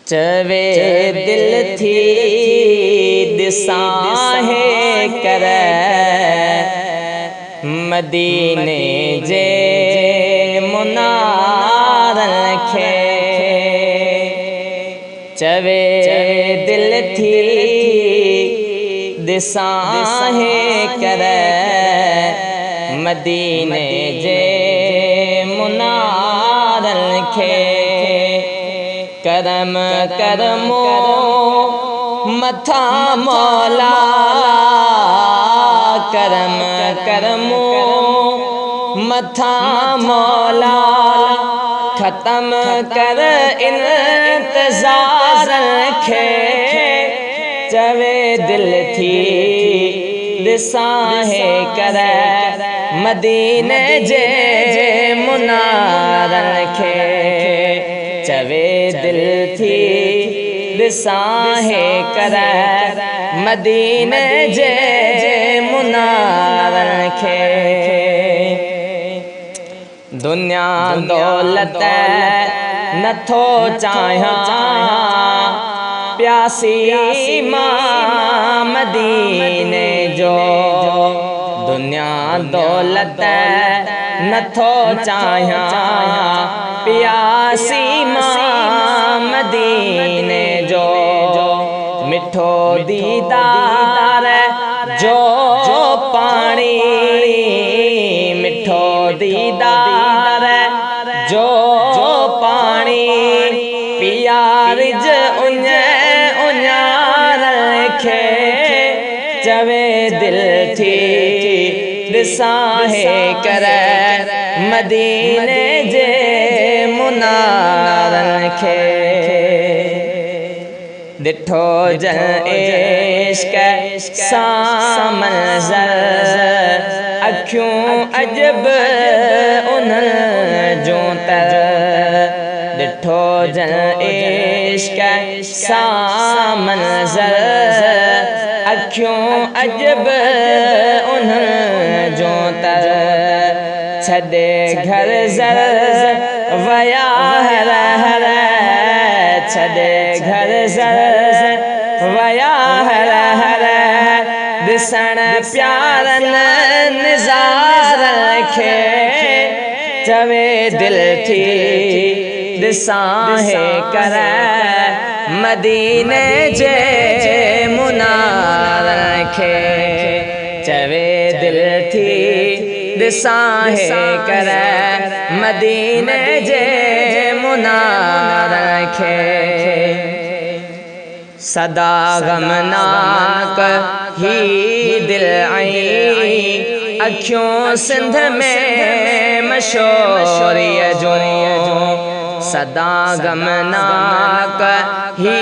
चवे दिल थी दिसां है कर मदीने जे मुनारन खे। चवे दिल थी दिसां है कर मदीने जे मुनारन खे। करम करमो मथा मौला, करम करमो मथा मौला, खत्म कर इंतजार खे। चवे दिल थी दिसां है कर मदीने जे मुनारन खे। चवे दिल थी दिसां है कर मदीने जे मुनारन खे। दुनिया दौलत नथो चाहियां प्यासी मां मदीने जो। दुनिया दौलत नथो चाहियां प्यासी मां मदीने जो। मिठो दीदार जो पानी, मिठो दीदार जो पानी, पियारिज उन्यार खे। चवे दिल थी दिसां है कर मदीने जे मुनारन खे। दिठो जन इश्क सां मंज़र, अखियूं अजब उन्हनि जूं तर। दिठो जन इश्क सां मंज़र, अखियूं अजब उन्हनि जूं तर। छॾे घर ज़र वया हर हर, छॾे घर ज़र वया हर हर, ॾिसण प्यारनि निज़ारन खे। चवे दिल थी दिसां है कर मदीने जे मुनारन खे। चवे दिल थी दिसां है कर मदीने जे मुनारन खे। सदा गमनाक ही दिल आई, अखियों सिंध में मशोरिय जो। सदा गमनाक ही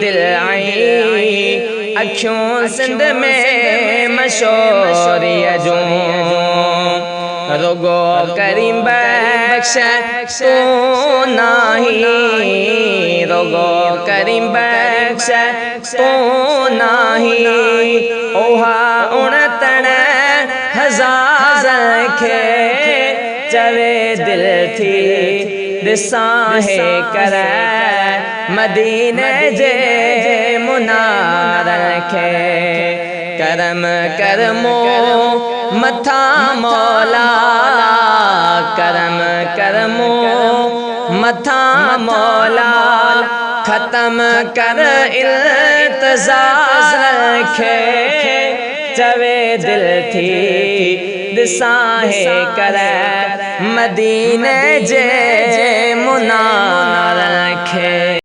दिल आई, अखियों सिंध में मशोरिय जो। रुगो करीम बख्श तू नाही, रुगो करीम बख्श तू नाही, ओहा उणतण हजार खे। चवे दिल थी दिसां है कर मदीने जे मुनारन खे। करम करमो मथा मौला, करम करमो मथा मौला, खत्म कर इंतजार खे। चवे दिल थी दिसां है कर मदीने जे मुनारन खे।